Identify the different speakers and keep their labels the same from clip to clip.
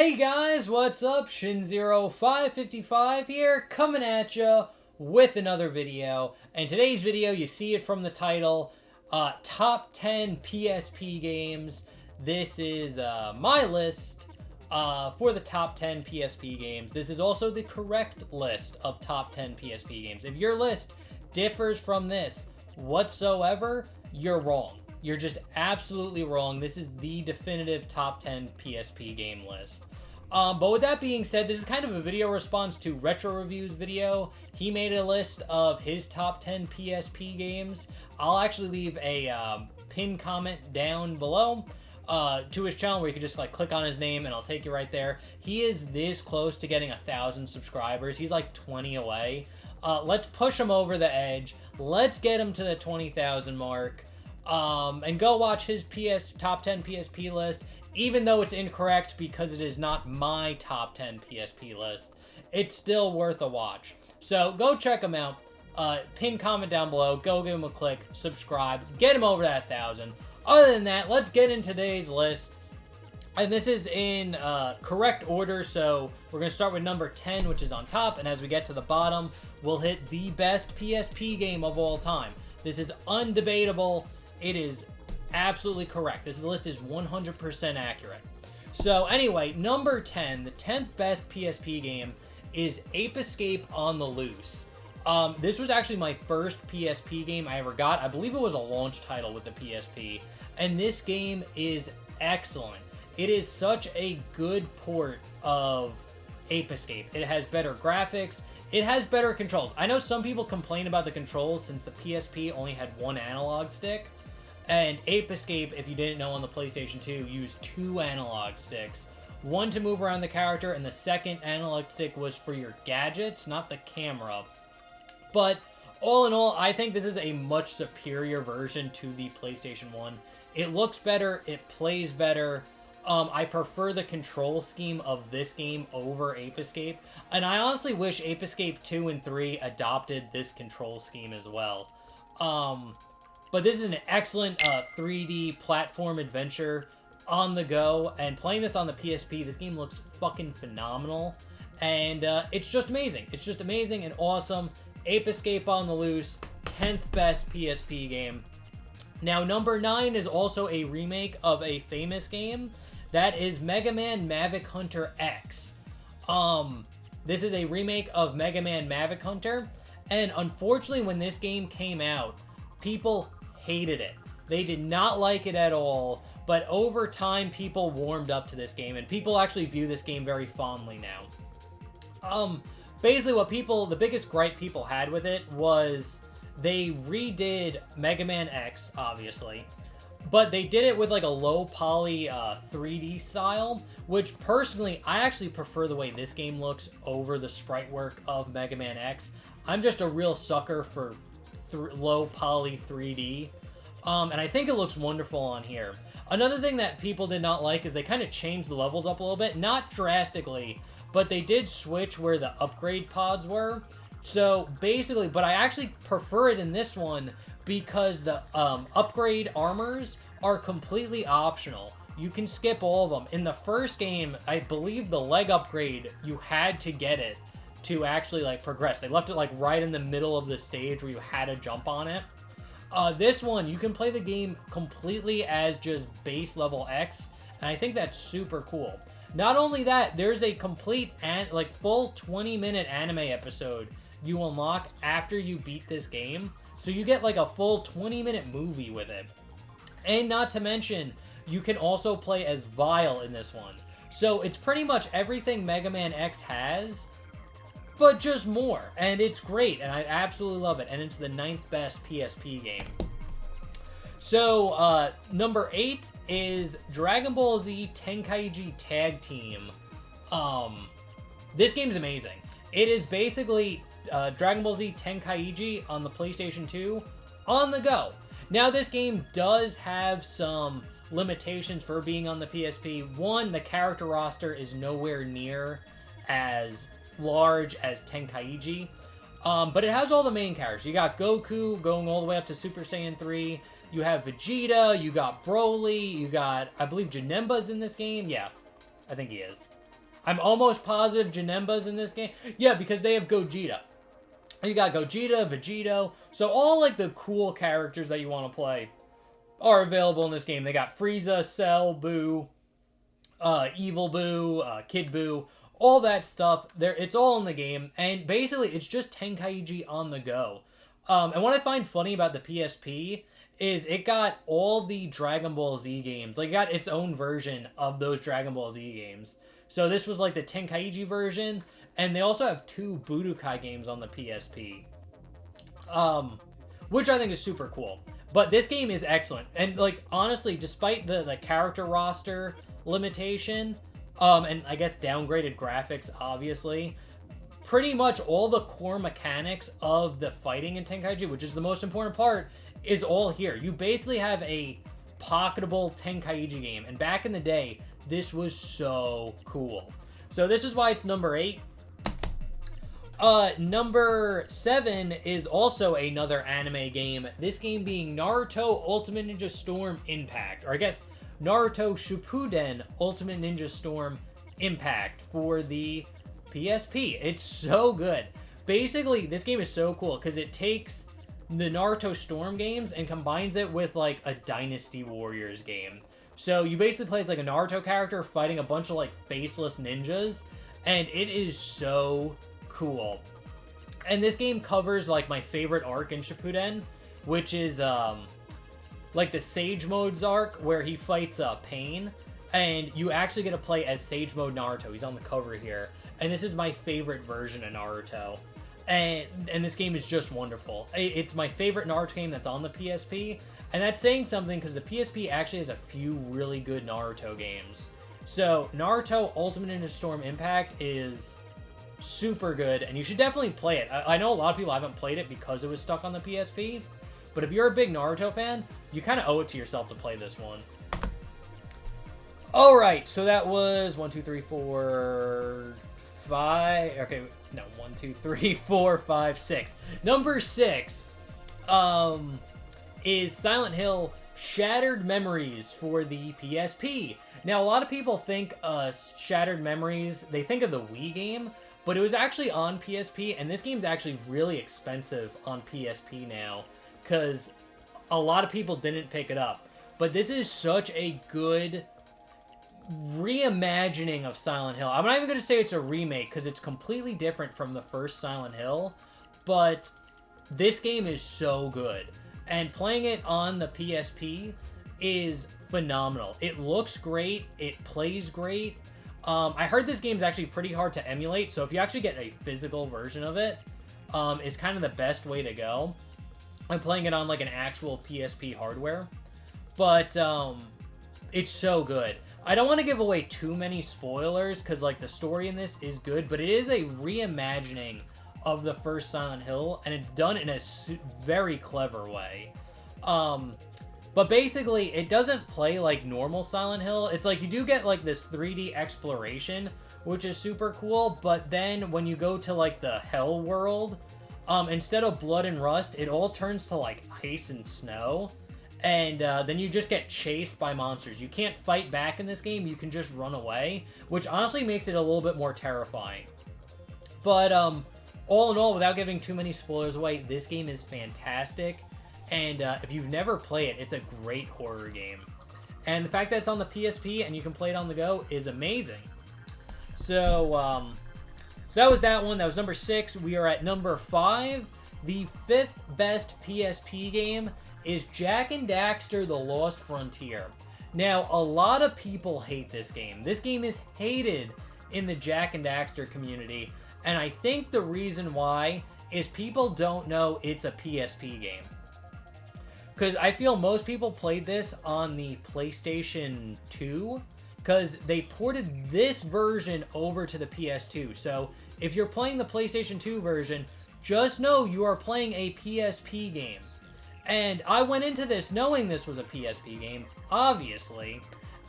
Speaker 1: Hey guys, what's up? Shin0555 here, coming at ya with another video. And today's video, you see it from the title, Top 10 PSP Games. This is my list for the top 10 PSP games. This is also the correct list of top 10 PSP games. If your list differs from this whatsoever, you're wrong. You're just absolutely wrong. This is the definitive top 10 PSP game list. But with that being said, this is kind of a video response to Retro Review's video. He made a list of his top 10 PSP games. I'll actually leave a pinned comment down below to his channel where you can just click on his name and I'll take you right there. He is this close to getting 1,000 subscribers. He's like 20 away. Let's push him over the edge. Let's get him to the 20,000 mark. And go watch his top 10 PSP list, even though it's incorrect because it is not my top 10 PSP list. It's still worth a watch. So go check him out. Pin comment down below. Go give him a click. Subscribe. Get him over that 1,000. Other than that, let's get in today's list. And this is in correct order, so we're going to start with number 10, which is on top. And as we get to the bottom, we'll hit the best PSP game of all time. This is undebatable. It is absolutely correct. This list is 100% accurate. So anyway, number 10, the 10th best PSP game is Ape Escape on the Loose. This was actually my first PSP game I ever got. I believe it was a launch title with the PSP. And this game is excellent. It is such a good port of Ape Escape. It has better graphics. It has better controls. I know some people complain about the controls since the PSP only had one analog stick. And Ape Escape, if you didn't know, on the PlayStation 2, used 2 analog sticks. One to move around the character, and the second analog stick was for your gadgets, not the camera. But all in all, I think this is a much superior version to the PlayStation 1. It looks better, it plays better. I prefer the control scheme of this game over Ape Escape. And I honestly wish Ape Escape 2 and 3 adopted this control scheme as well. But this is an excellent 3D platform adventure on the go. And playing this on the PSP, this game looks fucking phenomenal. And it's just amazing. It's just amazing and awesome. Ape Escape on the Loose, 10th best PSP game. Now, number 9 is also a remake of a famous game. That is Mega Man Maverick Hunter X. This is a remake of Mega Man Maverick Hunter. And unfortunately, when this game came out, people hated it. They did not like it at all, but over time people warmed up to this game, and people actually view this game very fondly now. Basically the biggest gripe people had with it was they redid Mega Man X, obviously, but they did it with like a low poly 3D style, which personally, I actually prefer the way this game looks over the sprite work of Mega Man X. I'm just a real sucker for low poly 3D, and I think it looks wonderful on here. Another thing that people did not like is they kind of changed the levels up a little bit, not drastically, but they did switch where the upgrade pods were. So basically, but I actually prefer it in this one because the upgrade armors are completely optional. You can skip all of them. In the first game, I believe the leg upgrade, you had to get it to actually progress. They left it right in the middle of the stage where you had to jump on it. This one, you can play the game completely as just base level X, and I think that's super cool. Not only that, there's a complete full 20-minute anime episode you unlock after you beat this game, so you get a full 20-minute movie with it. And not to mention, you can also play as Vile in this one. So it's pretty much everything Mega Man X has, but just more. And it's great, and I absolutely love it. And it's the 9th best PSP game. So, number 8 is Dragon Ball Z Tenkaichi Tag Team. This game is amazing. It is basically Dragon Ball Z Tenkaichi on the PlayStation 2 on the go. Now, this game does have some limitations for being on the PSP. One, the character roster is nowhere near as large as Tenkaichi. But it has all the main characters. You got Goku going all the way up to Super Saiyan 3. You have Vegeta. You got Broly. You got, I believe, Janemba's in this game. Yeah, I think he is. I'm almost positive Janemba's in this game. Yeah, because they have Gogeta. You got Gogeta, Vegito. So all like the cool characters that you want to play are available in this game. They got Frieza, Cell, Boo, Evil Boo, Kid Boo, all that stuff. It's all in the game. And basically, it's just Tenkaichi on the go. And what I find funny about the PSP is it got all the Dragon Ball Z games. Like, it got its own version of those Dragon Ball Z games. So this was like the Tenkaichi version, and they also have 2 Budokai games on the PSP, which I think is super cool. But this game is excellent, and like honestly, despite the character roster limitation, and I guess downgraded graphics, obviously, pretty much all the core mechanics of the fighting in Tenkaichi, which is the most important part, is all here. You basically have a pocketable Tenkaichi game, and back in the day, this was so cool. So this is why it's number 8. Number 7 is also another anime game. This game being Naruto Ultimate Ninja Storm Impact. Or I guess Naruto Shippuden Ultimate Ninja Storm Impact for the PSP. It's so good. Basically, this game is so cool because it takes the Naruto Storm games and combines it with like a Dynasty Warriors game. So you basically play as like a Naruto character fighting a bunch of like faceless ninjas, and it is so cool. And this game covers like my favorite arc in Shippuden, which is like the Sage Mode's arc where he fights Pain, and you actually get to play as Sage Mode Naruto. He's on the cover here, and this is my favorite version of Naruto. And this game is just wonderful. It's my favorite Naruto game that's on the PSP, and that's saying something because the PSP actually has a few really good Naruto games. So Naruto Ultimate Ninja Storm Impact is super good, and you should definitely play it. I know a lot of people haven't played it because it was stuck on the PSP, but if you're a big Naruto fan, you kind of owe it to yourself to play this one. Alright, so that was 1, 2, 3, 4, 5... Okay, no, 1, 2, 3, 4, 5, 6. Number 6 is Silent Hill Shattered Memories for the PSP. Now, a lot of people think Shattered Memories, they think of the Wii game, but it was actually on PSP, and this game's actually really expensive on PSP now, because a lot of people didn't pick it up. But this is such a good reimagining of Silent Hill. I'm not even going to say it's a remake, because it's completely different from the first Silent Hill, but this game is so good. And playing it on the PSP is phenomenal. It looks great, it plays great. I heard this game's actually pretty hard to emulate, so if you actually get a physical version of it, is kind of the best way to go. I'm playing it on like an actual PSP hardware, but it's so good. I don't want to give away too many spoilers because like the story in this is good, but it is a reimagining of the first Silent Hill, and it's done in a very clever way. But basically, it doesn't play like normal Silent Hill. It's like you do get like this 3D exploration, which is super cool, but then when you go to like the Hell world, instead of blood and rust, it all turns to like ice and snow, and then you just get chased by monsters. You can't fight back in this game, you can just run away, which honestly makes it a little bit more terrifying. But all in all, without giving too many spoilers away, this game is fantastic. And if you've never played it, it's a great horror game. And the fact that it's on the PSP and you can play it on the go is amazing. So that was that one. That was number 6. We are at number 5. The 5th best PSP game is Jak and Daxter: The Lost Frontier. Now, a lot of people hate this game. This game is hated in the Jak and Daxter community. And I think the reason why is people don't know it's a PSP game. Because I feel most people played this on the PlayStation 2, because they ported this version over to the PS2. So if you're playing the PlayStation 2 version, just know you are playing a PSP game. And I went into this knowing this was a PSP game, obviously,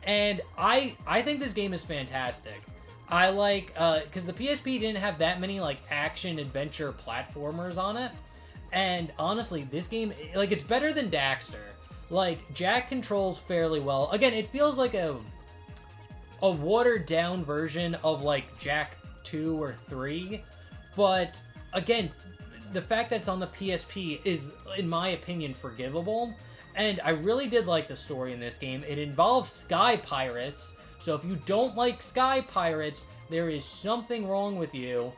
Speaker 1: and I think this game is fantastic. I like, because the PSP didn't have that many, like, action-adventure platformers on it. And honestly, this game, like, it's better than Daxter. Like, Jak controls fairly well. Again, it feels like a watered down version of like Jak 2 or 3, but again, the fact that it's on the PSP is, in my opinion, forgivable. And I really did like the story in this game. It involves sky pirates, so if you don't like sky pirates, there is something wrong with you.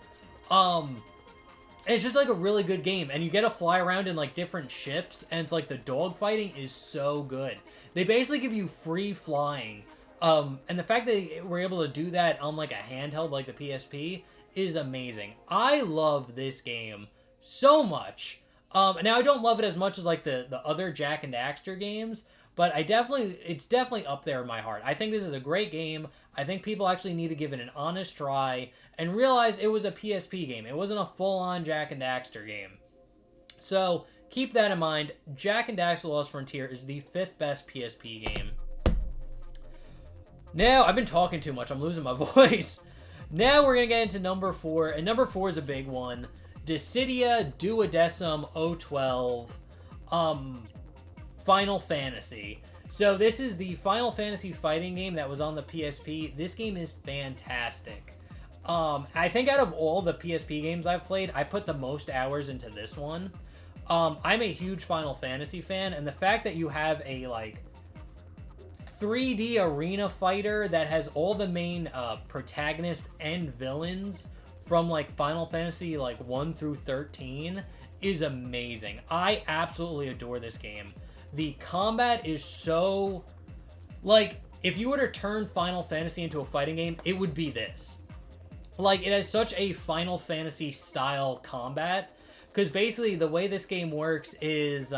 Speaker 1: It's just like a really good game, and you get to fly around in like different ships, and it's like the dogfighting is so good. They basically give you free flying, and the fact that we're able to do that on like a handheld like the PSP is amazing. I love this game so much. Now I don't love it as much as like the other Jak and Daxter games, but it's definitely up there in my heart. I think this is a great game. I think people actually need to give it an honest try and realize it was a PSP game. It wasn't a full-on Jak and Daxter game. So keep that in mind. Jak and Daxter Lost Frontier is the 5th best PSP game. Now, I've been talking too much. I'm losing my voice. Now we're going to get into number 4, and number 4 is a big one. Dissidia Duodecim 012 Final Fantasy. So this is the Final Fantasy fighting game that was on the PSP. This game is fantastic. I think out of all the PSP games I've played, I put the most hours into this one. I'm a huge Final Fantasy fan, and the fact that you have a like 3D arena fighter that has all the main protagonists and villains from like Final Fantasy like 1 through 13 is amazing. I absolutely adore this game. The combat is so, like, if you were to turn Final Fantasy into a fighting game, it would be this. Like, it has such a Final Fantasy style combat, because basically the way this game works is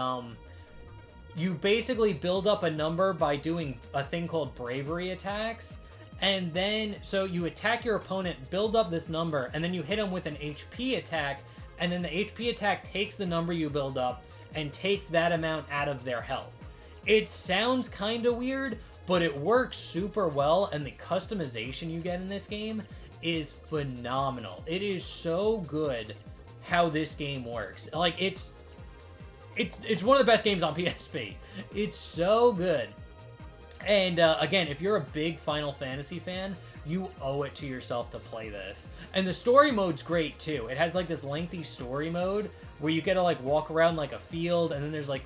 Speaker 1: you basically build up a number by doing a thing called bravery attacks, and then so you attack your opponent, build up this number, and then you hit them with an HP attack, and then the HP attack takes the number you build up and takes that amount out of their health. It sounds kind of weird, but it works super well, and the customization you get in this game is phenomenal. It is so good how this game works. Like, it's one of the best games on PSP. It's so good. And again, if you're a big Final Fantasy fan, you owe it to yourself to play this. And the story mode's great too. It has like this lengthy story mode where you get to like walk around like a field, and then there's like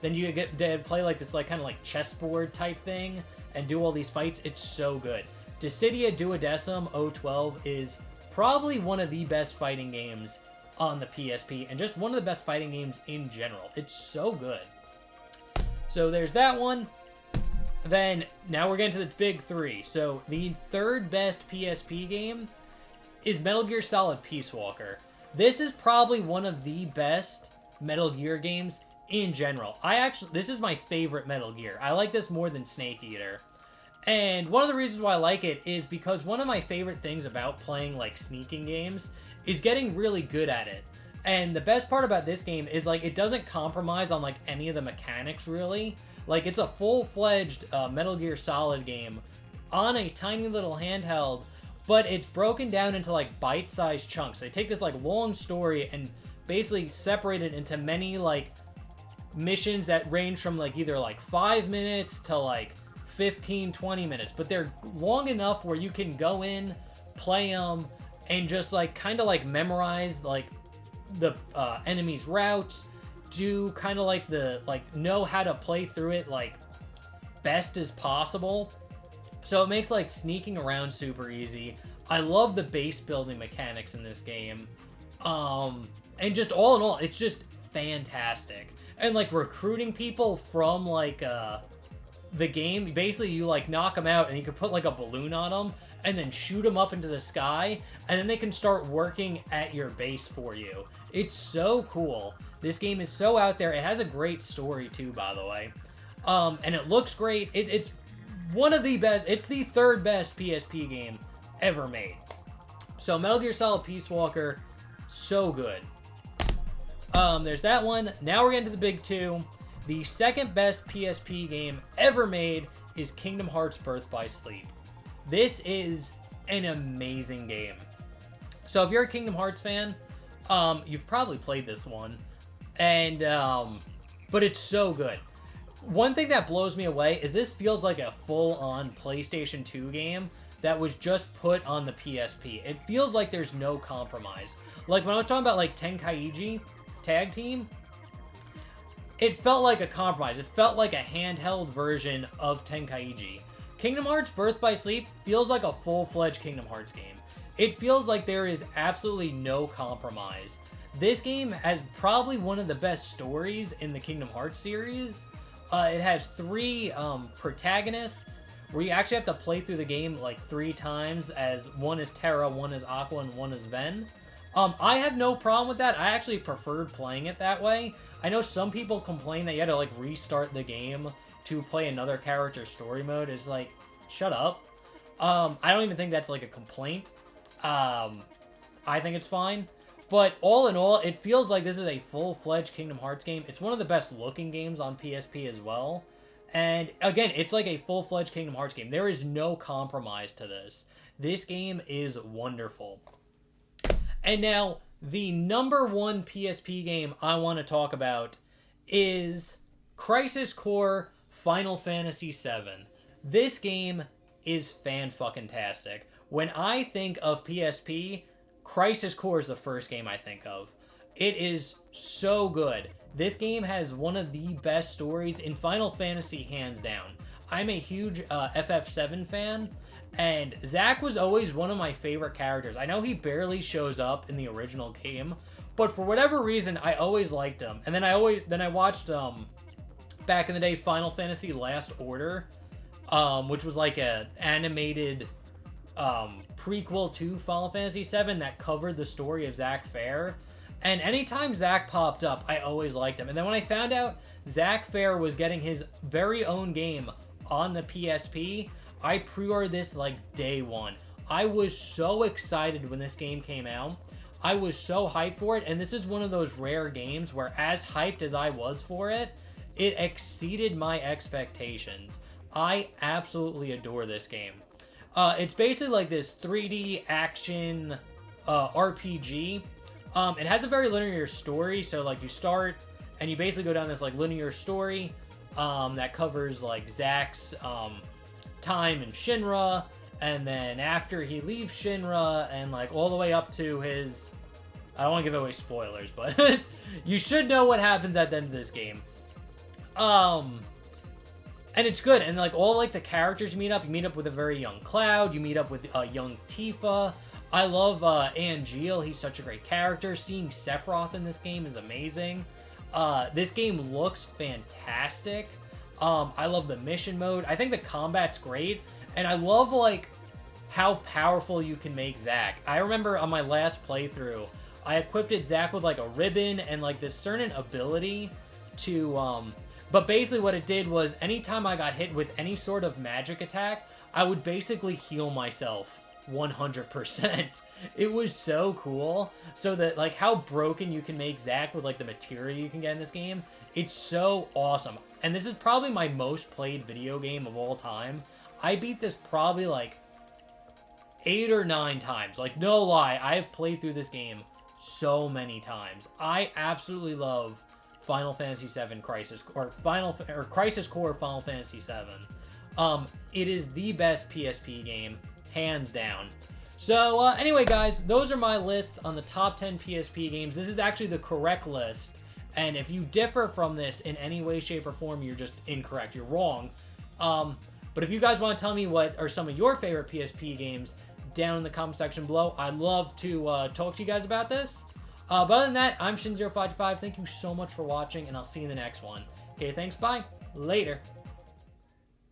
Speaker 1: then you get to play like this like kind of like chessboard type thing and do all these fights. It's so good. Dissidia Duodecim 012 is probably one of the best fighting games on the PSP, and just one of the best fighting games in general. It's so good. So there's that one. Then, now we're getting to the big 3. So, the 3rd best PSP game is Metal Gear Solid Peace Walker. This is probably one of the best Metal Gear games in general. This is my favorite Metal Gear. I like this more than Snake Eater. And one of the reasons why I like it is because one of my favorite things about playing, like, sneaking games is getting really good at it. And the best part about this game is, like, it doesn't compromise on, like, any of the mechanics, really. Like, it's a full-fledged Metal Gear Solid game on a tiny little handheld, but it's broken down into, like, bite-sized chunks. They take this, like, long story and basically separate it into many, like, missions that range from, like, either, like, 5 minutes to, like, 15, 20 minutes. But they're long enough where you can go in, play them, and just, like, kind of, like, memorize, like, the enemy's routes, do kind of like know how to play through it like best as possible. So it makes like sneaking around super easy. I love the base building mechanics in this game. And just all in all, it's just fantastic. And like recruiting people from like the game, basically you like knock them out and you can put like a balloon on them and then shoot them up into the sky, and then they can start working at your base for you. It's so cool. This game is so out there. It has a great story too, by the way. And it looks great. It's one of the best. It's the 3rd best PSP game ever made. So Metal Gear Solid Peace Walker, so good. There's that one. Now we're getting to the big 2. The 2nd best PSP game ever made is Kingdom Hearts Birth by Sleep. This is an amazing game. So if you're a Kingdom Hearts fan, you've probably played this one. And, but it's so good. one thing that blows me away is this feels like a full-on PlayStation 2 game that was just put on the PSP. It feels like there's no compromise. Like, when I was talking about, like, Tenkaichi Tag Team, it felt like a compromise. It felt like a handheld version of Tenkaichi. Kingdom Hearts Birth by Sleep feels like a full-fledged Kingdom Hearts game. It feels like there is absolutely no compromise. This game has probably one of the best stories in the Kingdom Hearts series. It has 3 protagonists, where you actually have to play through the game like 3 times, as one is Terra, one is Aqua, and one is Ven. I have no problem with that. I actually preferred playing it that way. I know some people complain that you had to like restart the game to play another character's story mode. It's like, shut up. I don't even think that's like a complaint. I think it's fine. But all in all, it feels like this is a full-fledged Kingdom Hearts game. It's one of the best looking games on PSP as well. And again, it's like a full-fledged Kingdom Hearts game. There is no compromise to this. This game is wonderful. And now, the number 1 PSP game I want to talk about is Crisis Core Final Fantasy VII. This game is fan-fucking-tastic. When I think of PSP, Crisis Core is the first game I think of. It is so good. This game has one of the best stories in Final Fantasy, hands down. I'm a huge FF7 fan, and Zack was always one of my favorite characters. I know he barely shows up in the original game, but for whatever reason, I always liked him. And then I watched back in the day Final Fantasy Last Order, which was like an animated prequel to Final Fantasy VII that covered the story of Zack Fair. And anytime Zack popped up, I always liked him. And then when I found out Zack Fair was getting his very own game on the PSP, I pre-ordered this like day one. I was so excited when this game came out. I was so hyped for it, and this is one of those rare games where, as hyped as I was for it, it exceeded my expectations. I absolutely adore this game. It's basically like this 3D action RPG. It has a very linear story, so like you start and you basically go down this like linear story that covers like Zack's time in Shinra, and then after he leaves Shinra and like all the way up to his, I don't want to give away spoilers, but you should know what happens at the end of this game. And it's good, and like all like the characters you meet up with a very young Cloud, you meet up with a young Tifa. I love Angeal, he's such a great character. Seeing Sephiroth in this game is amazing. This game looks fantastic. I love the mission mode. I think the combat's great, and I love like how powerful you can make Zack. I remember on my last playthrough, I equipped Zack with like a ribbon and like this certain ability to but basically what it did was anytime I got hit with any sort of magic attack, I would basically heal myself 100%. It was so cool. So that like how broken you can make Zack with like the material you can get in this game, it's so awesome. And this is probably my most played video game of all time. I beat this probably like 8 or 9 times. Like, no lie, I've played through this game so many times. I absolutely love Final Fantasy VII Crisis Core Final Fantasy VII. It is the best PSP game, hands down. So anyway, guys, those are my lists on the top 10 PSP games. This is actually the correct list, and if you differ from this in any way, shape, or form, you're just incorrect. You're wrong. But if you guys want to tell me what are some of your favorite PSP games down in the comment section below, I'd love to talk to you guys about this. But other than that, I'm Shin0525. Thank you so much for watching, and I'll see you in the next one. Okay, thanks, bye. Later.